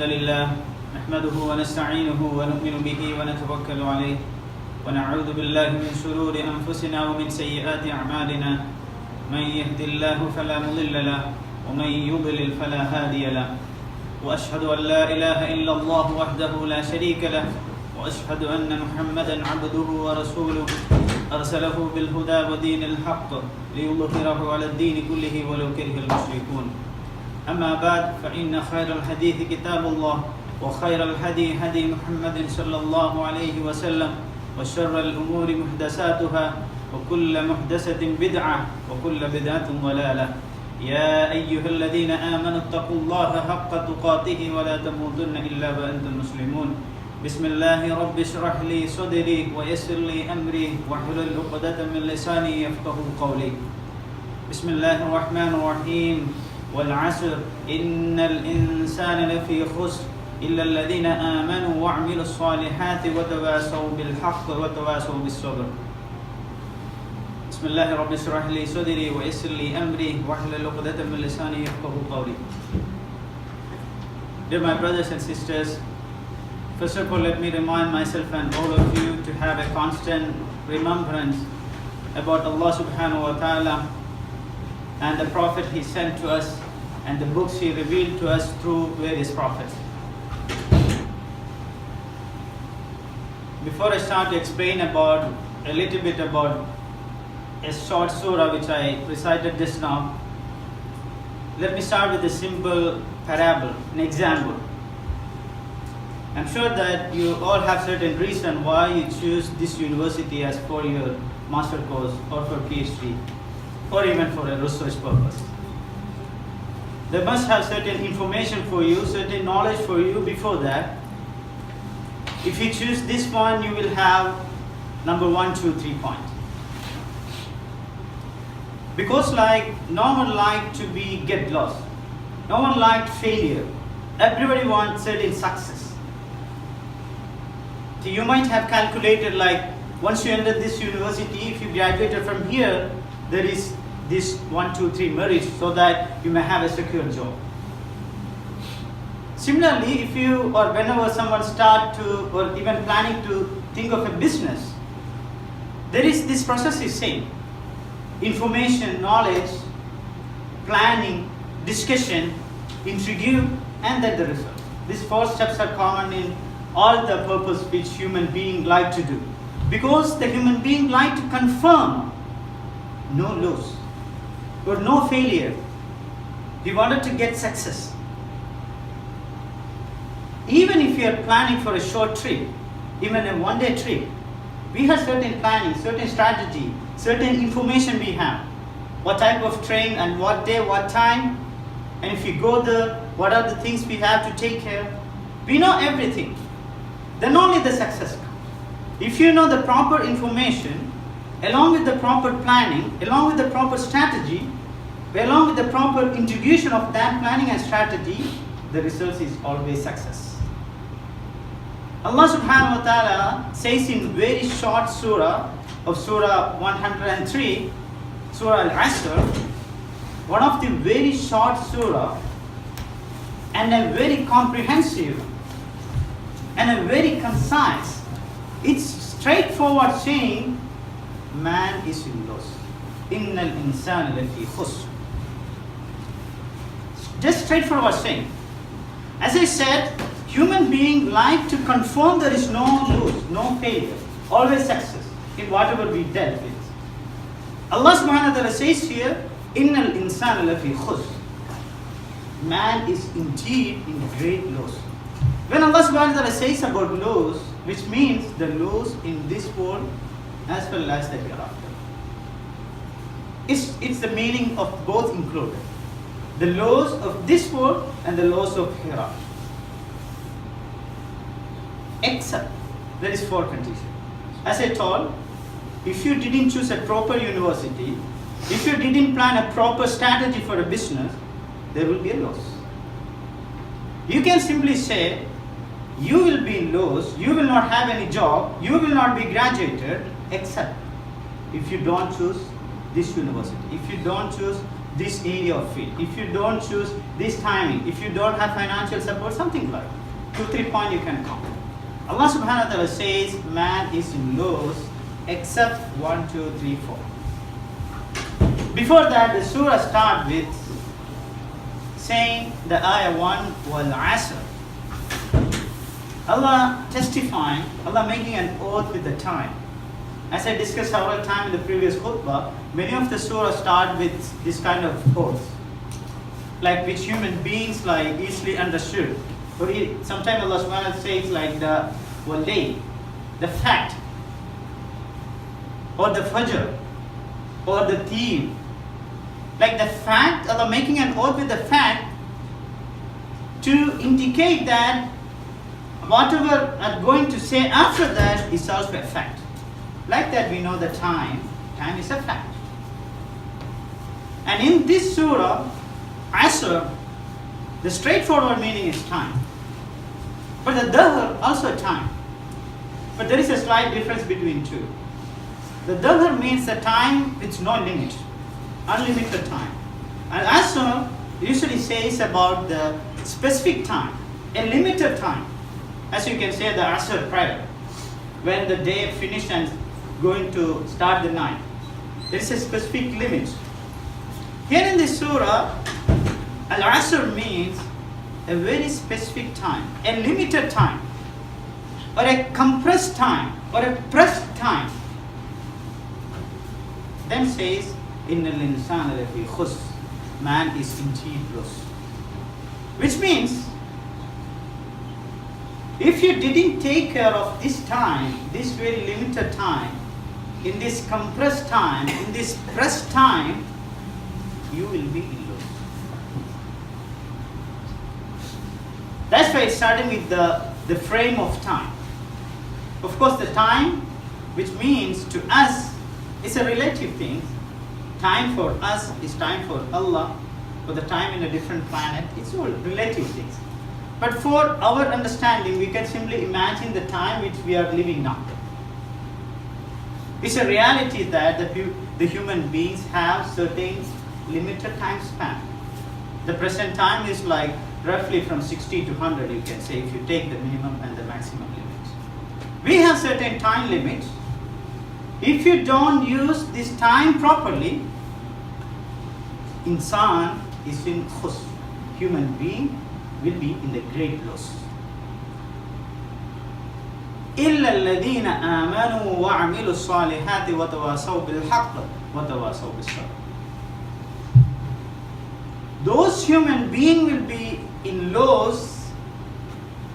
الحمد لله نحمده ونستعينه ونؤمن به ونتوكل عليه ونعوذ بالله من شرور أنفسنا ومن سيئات أعمالنا من يهد الله فلا مضل له ومن يضلل فلا هادي له وأشهد أن لا إله إلا الله وحده لا شريك له وأشهد أن محمدا عبده ورسوله أرسله بالهدى ودين الحق ليظهره على الدين كله ولو كره المشركون أما بعد فإن خير الحديث كتاب الله وخير الهدي هدي محمد صلى الله عليه وسلم وشر الأمور محدثاتها وكل محدثة بدعة وكل بدعة ضلالة يا أيها الذين آمنوا اتقوا الله حق تقاته ولا تموتن إلا وأنتم مسلمون بسم الله رب اشرح لي صدري ويسر لي أمري واحلل عقدة من لساني يفقهوا قولي بسم الله الرحمن الرحيم والعصر إن الإنسان لفي خسر إلا الذين آمنوا وعملوا الصالحات وتواصوا بالحق وتواصوا بالصبر بسم الله رب اشرح لي صدري ويسر لي أمري واحلل عقدة من لساني يفقهوا قولي. Dear my brothers and sisters, first of all, let me remind myself and all of you to have a constant remembrance about Allah subhanahu wa ta'ala and the Prophet He sent to us and the books He revealed to us through various prophets. Before I start to explain about a little bit about a short surah which I recited just now, let me start with a simple parable, an example. I'm sure that you all have certain reason why you choose this university as for your master course or for PhD or even for a research purpose. They must have certain information for you, certain knowledge for you before that. If you choose this point, you will have number 1, 2, 3 point. Because no one like to get lost. No one liked failure. Everybody wants certain success. So you might have calculated once you enter this university, if you graduated from here, there is this 1, 2, 3 merits so that you may have a secure job. Similarly, if you or whenever someone start to or even planning to think of a business, there is this process is same. Information, knowledge, planning, discussion, interview, and then the result. These 4 steps are common in all the purpose which human being like to do. Because the human being like to confirm no loss or no failure. He wanted to get success. Even if you are planning for a short trip, even a one-day trip, we have certain planning, certain strategy, certain information we have. What type of train and what day, what time, and if you go there, what are the things we have to take care. We know everything. Then only the success comes. If you know the proper information, along with the proper planning, along with the proper strategy, along with the proper integration of that planning and strategy, the result is always success. Allah subhanahu wa ta'ala says in very short surah of Surah 103, Surah Al-asar, one of the very short surah and a very comprehensive and a very concise. It's straightforward saying, man is in loss. Innal insana lafi khusr. Just straightforward saying. As I said, human being like to confirm there is no lose, no failure, always success in whatever we dealt with. Allah subhanahu wa ta'ala says here, Innal insana lafi khusr. Man is indeed in great loss. When Allah subhanahu wa ta'ala says about loss, which means the loss in this world as well as the hereafter. It's the meaning of both included. The loss of this world and the loss of hereafter. Except there is 4 conditions. As I told, if you didn't choose a proper university, if you didn't plan a proper strategy for a business, there will be a loss. You can simply say, you will be lost, you will not have any job, you will not be graduated, except if you don't choose this university, if you don't choose this area of field, if you don't choose this timing, if you don't have financial support, something like 2-3 points you can count. Allah subhanahu wa ta'ala says man is in loss except 1, 2, 3, 4. Before that, the surah starts with saying the ayah 1 wal-asr. Allah testifying, Allah making an oath with the time. As I discussed several times in the previous khutbah, many of the surahs start with this kind of oath, like which human beings like easily understood. Or sometimes Allah subhanahu wa ta'ala says like the walay, the fact, or the fajr, or the thief. Like the fact, Allah making an oath with the fact to indicate that whatever I'm going to say after that is also a fact. Like that we know the time is a fact. And in this surah, asr, the straightforward meaning is time. But the dahr also time. But there is a slight difference between two. The dahr means the time with no limit, unlimited time. And asr usually says about the specific time, a limited time. As you can say the asr prayer, when the day finished and going to start the night. There is a specific limit. Here in this surah, Al-asr means a very specific time, a limited time, or a compressed time, or a pressed time. Then says, Innal insana lafi khusr, man is indeed lost. Which means, if you didn't take care of this time, this very limited time, in this compressed time, in this pressed time, you will be in loss. That's why it's starting with the frame of time. Of course, the time, which means to us, is a relative thing. Time for us is time for Allah. For the time in a different planet, it's all relative things. But for our understanding, we can simply imagine the time which we are living now. It's a reality that the human beings have certain limited time span. The present time is like roughly from 60 to 100, you can say, if you take the minimum and the maximum limits. We have certain time limits. If you don't use this time properly, insan is in khusr. Human being will be in the great loss. إِلَّا الَّذِينَ آمَنُوا وَعَمِلُوا الصَّالِحَاتِ وَتَوَاصَوْا بِالْحَقِّ وَتَوَاصَوْا بِالصَّبْرِ. Those human beings will be in loss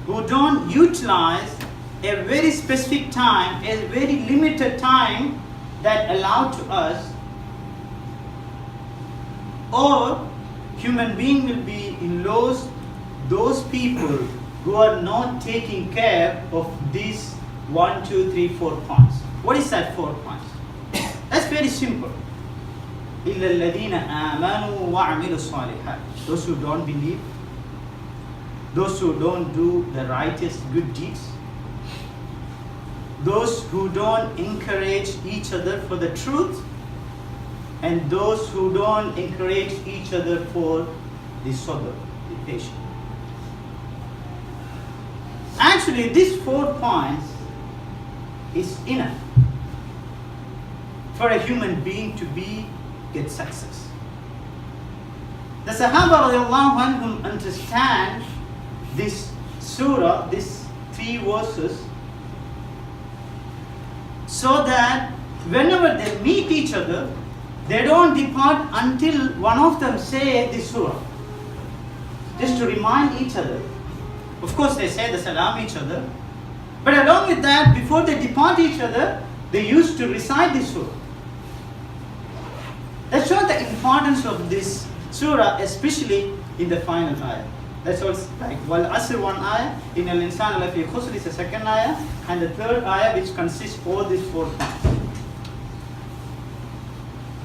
who don't utilize a very specific time, a very limited time that allowed to us, or human being will be in loss those people who are not taking care of these 1, 2, 3, 4 points. What is that 4 points? That's very simple. إِلَّا الَّذِينَ آمَنُوا وَعَمِلُوا الصَّالِحَاتِ. Those who don't believe, those who don't do the righteous good deeds, those who don't encourage each other for the truth, and those who don't encourage each other for the sabr, the patience. Actually, these 4 points is enough for a human being to get success. The Sahaba radiallahu anhum understand this surah, these 3 verses, so that whenever they meet each other, they don't depart until one of them say this surah, just to remind each other. Of course, they say the salam each other, but along with that, before they depart each other, they used to recite this surah. That shows the importance of this surah, especially in the final ayah. That's what's like wal asr 1 ayah, innal insana lafi khusr is the second ayah, and the third ayah which consists all these 4 points.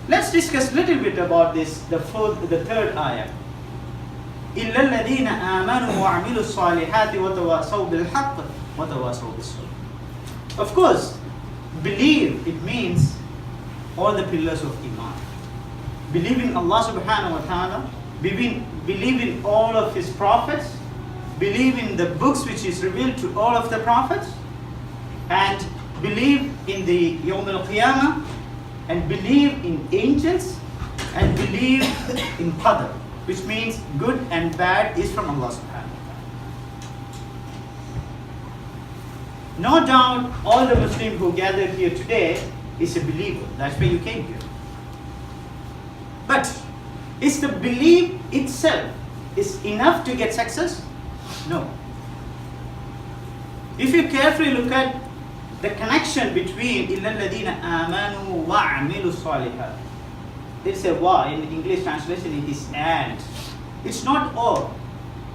Let's discuss a little bit about this, the third ayah. إِلَّا الَّذِينَ آمَنُوا وَعَمِلُوا الصَّالِحَاتِ وَتَوَاصَوْا بِالْحَقِّ وَتَوَاصَوْا بِالصَّبْرِ. Of course, believe, it means all the pillars of Iman. believe in Allah subhanahu wa ta'ala, believe in all of His prophets, believe in the books which is revealed to all of the prophets, and believe in the Yawm al-Qiyamah, and believe in angels, and believe in Qadr, which means good and bad is from Allah subhanahu wa ta'ala. No doubt all the Muslims who gathered here today is a believer. That's why you came here. But is the belief itself is enough to get success? No. If you carefully look at the connection between إِلَّا الَّذِينَ آمَنُوا وَعَمِلُوا الصَّالِحَاتِ, there's a wa in English translation, it is and. It's not or.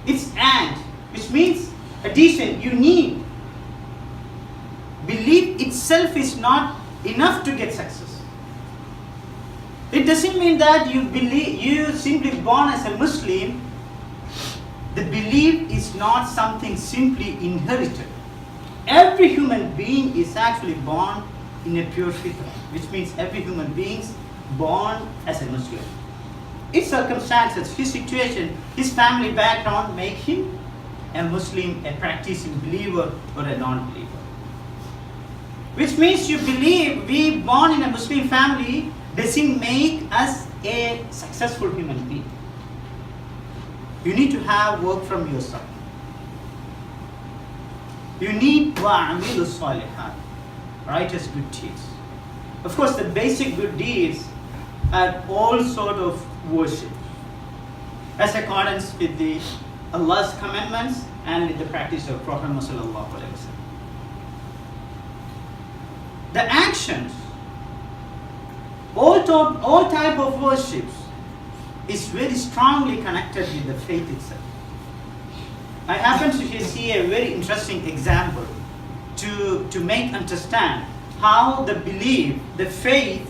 It's and, which means addition, you need. Belief itself is not enough to get success. It doesn't mean that you simply born as a Muslim. The belief is not something simply inherited. Every human being is actually born in a pure fitra, which means every human being is born as a Muslim. His circumstances, his situation, his family background make him a Muslim, a practicing believer or a non-believer. Which means you believe we born in a Muslim family doesn't make us a successful human being. You need to have work from yourself. You need وَعَمِلُوا الصَّالِحَاتِ, righteous good deeds. Of course, the basic good deeds are all sort of worship, as accordance with the Allah's commandments and with the practice of Prophet Muhammad. The actions, all type of worships is very strongly connected with the faith itself. I happen to see a very interesting example to make understand how the belief, the faith,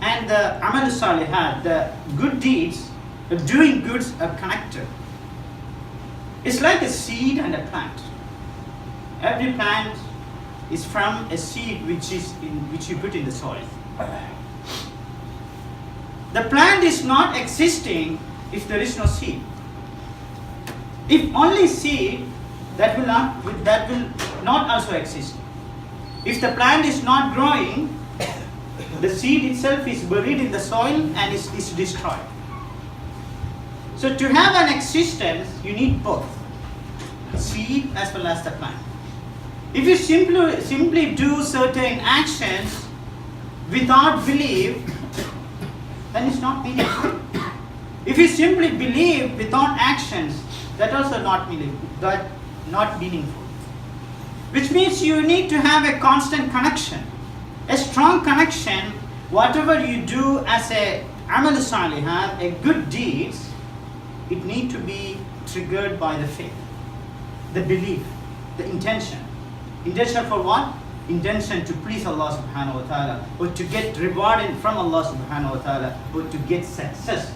and the amal salihat, the good deeds, the doing goods are connected. It's like a seed and a plant. Every plant is from a seed which you put in the soil. The plant is not existing if there is no seed. If only seed, that will not also exist. If the plant is not growing, the seed itself is buried in the soil and is destroyed. So to have an existence, you need both, seed as well as the plant. If you simply do certain actions without belief, then it's not meaningful. If you simply believe without actions, that also not meaningful. Which means you need to have a constant connection, a strong connection. Whatever you do as a amal salihat, a good deeds, it need to be triggered by the faith, the belief, the intention. Intention for what? Intention to please Allah subhanahu wa ta'ala, or to get rewarded from Allah subhanahu wa ta'ala, or to get success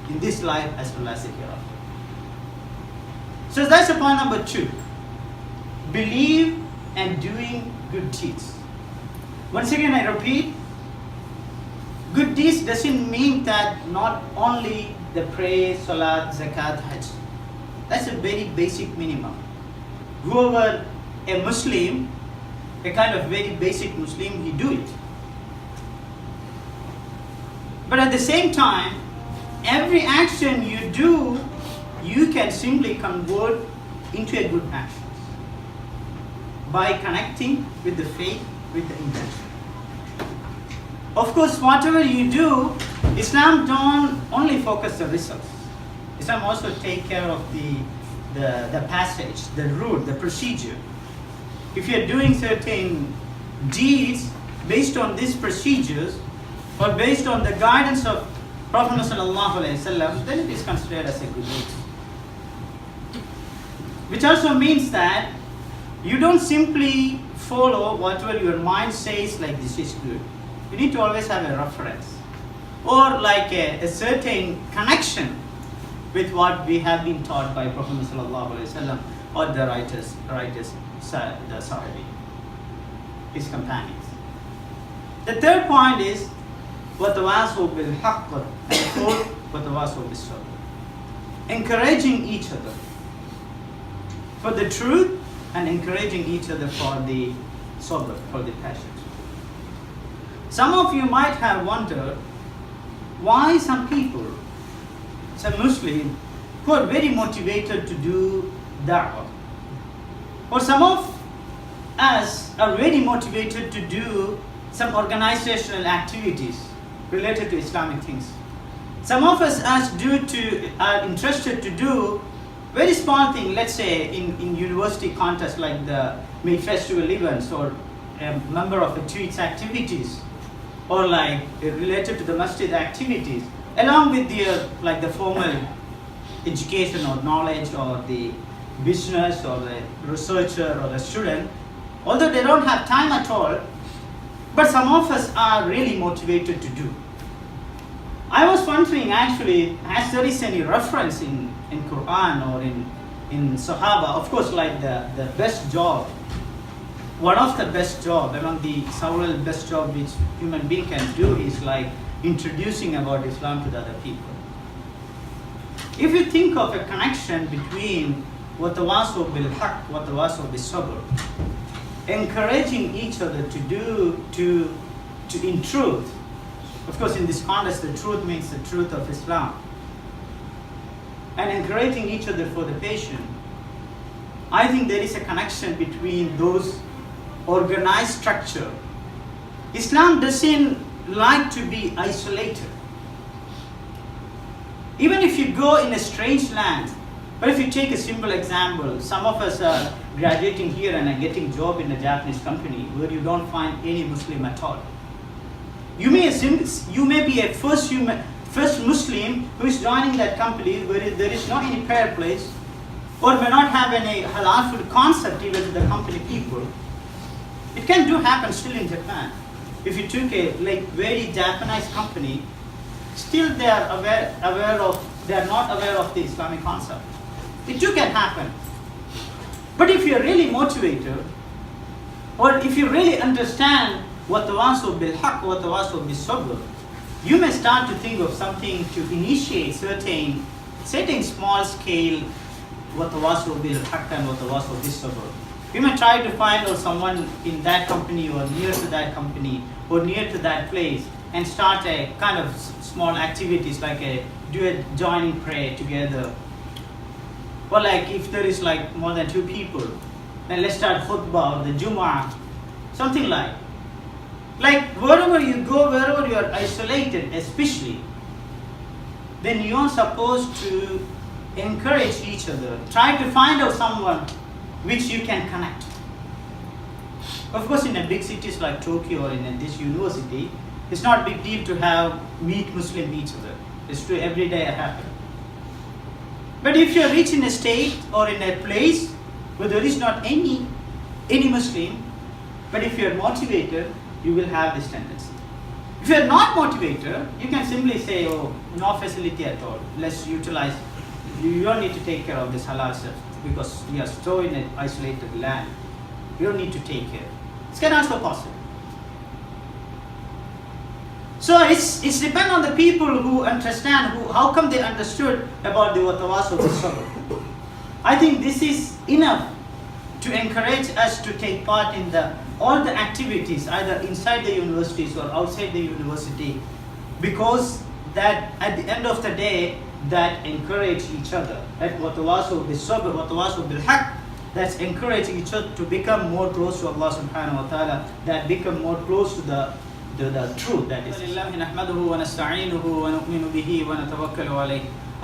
in this life as well as the hereafter. So that's the point number 2. Believe and doing good deeds. Once again I repeat, good deeds doesn't mean that not only the prayer, salat, zakat, hajj. That's a very basic minimum. Whoever a Muslim, a kind of very basic Muslim, he do it. But at the same time, every action you do, you can simply convert into a good action by connecting with the faith, with the intention. Of course, whatever you do, Islam don't only focus the results. Islam also take care of the passage, the route, the procedure. If you are doing certain deeds based on these procedures or based on the guidance of Prophet ﷺ, then it is considered as a good deed. Which also means that you don't simply follow whatever your mind says, like this is good. You need to always have a reference or like a certain connection with what we have been taught by Prophet ﷺ or the writers, the Sahabi, his companions. The third point is وَتَوَاصَوْا بِالْحَقِّ, and fourth, وَتَوَاصَوْا بِالصَّبْرِ. Encouraging each other for the truth and encouraging each other for the sabr, for the passion. Some of you might have wondered why some people, some Muslims, who are very motivated to do da'wah, or some of us are very motivated to do some organizational activities related to Islamic things. Some of us are interested to do very small thing, let's say in university contests like the May Festival events, or a number of the tweets activities, or like related to the masjid activities, along with the formal education or knowledge or the business or the researcher or the student, although they don't have time at all, but some of us are really motivated to do. I was wondering actually, as there is any reference in Quran or in Sahaba, of course, like the best job, one of the best job among the several best job which human being can do is like introducing about Islam to the other people. If you think of a connection between وَتَوَاصَوْا بِالْحَقِّ وَتَوَاصَوْا بِالصَّبْرِ, encouraging each other to do in truth, of course in this context the truth means the truth of Islam, and encouraging each other for the patient, I think there is a connection between those organized structure. Islam doesn't like to be isolated. Even if you go in a strange land, but if you take a simple example, some of us are graduating here and are getting job in a Japanese company where you don't find any Muslim at all. You may be a first Muslim who is joining that company where there is no any prayer place, or may not have any halal food concept even to the company people. It can happen still in Japan. If you took a very Japanese company, still they are not aware of the Islamic concept. It too can happen. But if you are really motivated, or if you really understand وَتَوَاصَوْا بِالْحَقِّ وَتَوَاصَوْا بِالصَّبْرِ, you may start to think of something to initiate certain small scale وَتَوَاصَوْا بِالْحَقِّ and وَتَوَاصَوْا بِالصَّبْرِ. You may try to find out someone in that company or near to that company or near to that place and start a kind of small activities like do a joining prayer together. Or like if there is like more than 2 people, then let's start khutbah or the Jumu'ah, something like wherever you go, wherever you are isolated especially, then you are supposed to encourage each other. Try to find out someone which you can connect. Of course, in a big cities like Tokyo or in this university, it's not a big deal to meet Muslim each other. It's true, every day it happens. But if you are rich in a state or in a place where there is not any Muslim, but if you are motivated, you will have this tendency. If you are not motivated, you can simply say, oh, no facility at all. Let's utilize, you don't need to take care of this halal stuff because we are so in an isolated land. You don't need to take care. It's kind of also possible. So it's depend on the people who understand, how come they understood about the وَتَوَاصَوْا بِالصَّبْرِ. I think this is enough to encourage us to take part in all the activities, either inside the universities or outside the university, because that at the end of the day, that encourage each other. That وَتَوَاصَوْا بِالصَّبْرِ وَتَوَاصَوْا بِالْحَقِّ, that's encouraging each other to become more close to Allah subhanahu wa ta'ala, that become more close to the truth, that is.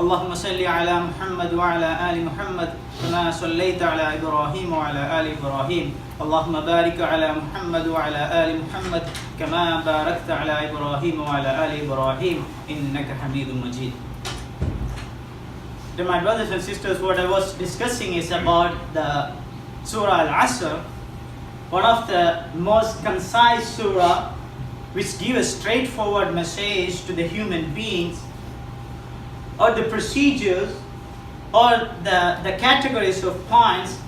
اللهم صل على محمد وعلى آل محمد كما صليت على إبراهيم وعلى آل إبراهيم اللهم بارك على محمد وعلى آل محمد كما باركت على إبراهيم وعلى آل إبراهيم إنك حميد مجيد. To my brothers and sisters, what I was discussing is about the Surah Al-asar, one of the most concise surah which give a straightforward message to the human beings, or the procedures or the categories of points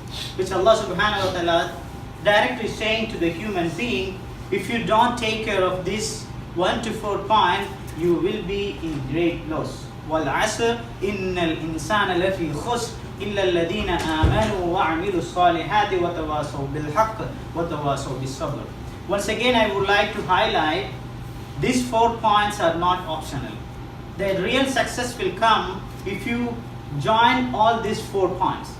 which Allah subhanahu wa ta'ala directly saying to the human being, if you don't take care of this 1 to 4 points, you will be in great loss. وَالْعَصْرِ إِنَّ الْإِنسَانَ لَفِي خُسْرٍ إِلَّا الَّذِينَ آمَنُوا وَعَمِلُوا الصَّالِحَاتِ وَتَوَاصَوْا بِالْحَقِّ وَتَوَاصَوْا بِالصَّبْرِ. Once again, I would like to highlight, these 4 points are not optional. The real success will come if you join all these 4 points.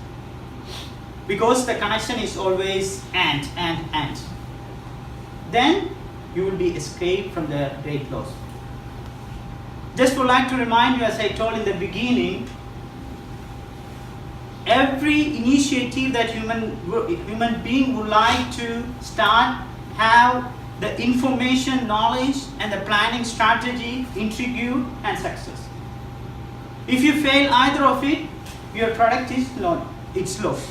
Because the connection is always and. Then you will be escaped from the great loss. Just would like to remind you, as I told in the beginning, every initiative that human being would like to start, have the information, knowledge, and the planning strategy, intrigue, and success. If you fail either of it, your product is lost.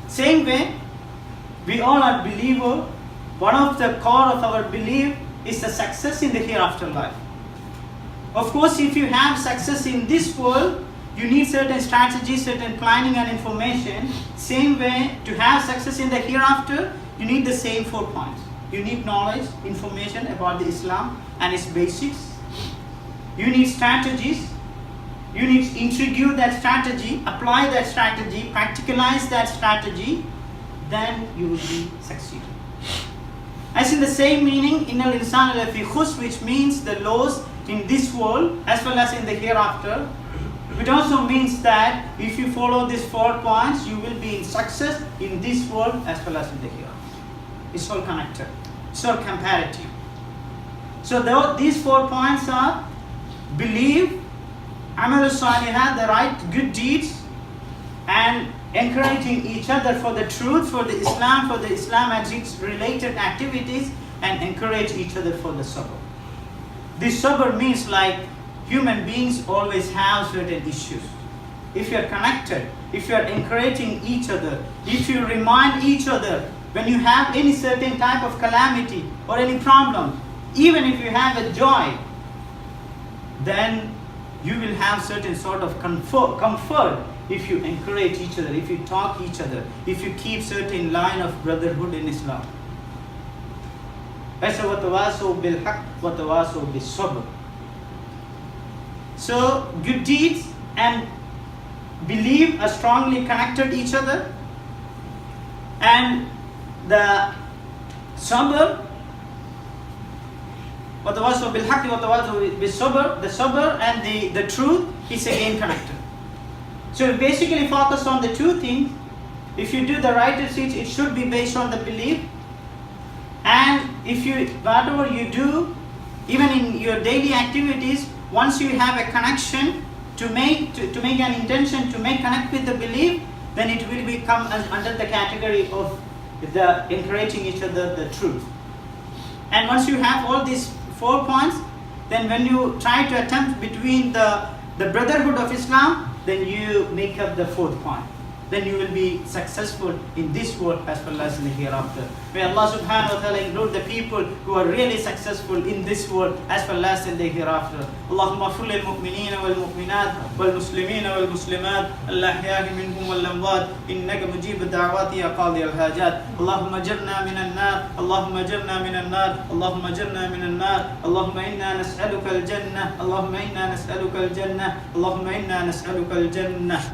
Same way, we all are believers. One of the core of our belief is the success in the hereafter life. Of course, if you have success in this world, you need certain strategies, certain planning and information. Same way, to have success in the hereafter, you need the same 4 points. You need knowledge, information about the Islam and its basics. You need strategies. You need to introduce that strategy, apply that strategy, practicalize that strategy, then you will be succeeding. As in the same meaning, إِنَّ الْإِنسَانَ لَفِي خُسْرٍ, which means the loss in this world as well as in the hereafter. It also means that if you follow these 4 points, you will be in success in this world as well as in the hereafter. It's all connected. It's all comparative. So these 4 points are believe, amal salihat, the right good deeds, and encouraging each other for the truth, for the Islam and its related activities, and encourage each other for the sabr. This sabr means like human beings always have certain issues. If you are connected, if you are encouraging each other, if you remind each other when you have any certain type of calamity or any problem, even if you have a joy, then you will have certain sort of comfort if you encourage each other, if you talk each other, if you keep certain line of brotherhood in Islam. So good deeds and belief are strongly connected each other, and the sabr, the sabr and the truth is again connected. So we basically focus on the 2 things. If you do the right deeds, it should be based on the belief. And if you, whatever you do, even in your daily activities, once you have a connection to make an intention to connect with the belief, then it will become under the category of the encouraging each other the truth. And once you have all these 4 points, then when you try to attempt between the brotherhood of Islam, then you make up the 4th point. Then you will be successful in this world as well as in the hereafter. May Allah subhanahu wa ta'ala include the people who are really successful in this world as well as in the hereafter. Allahumma ighfir lil mu'minina wal mu'minat wal muslimina wal muslimat al-ahya'i minhum wal amwat innaka mujib ad-da'wati ya qadi al-hajat. Allahumma ajirna minan nar, Allahumma ajirna minan nar, Allahumma ajirna minan nar, Allahumma inna nas'aluka al-jannah, Allahumma inna nas'aluka al-jannah, Allahumma inna nas'aluka al-jannah.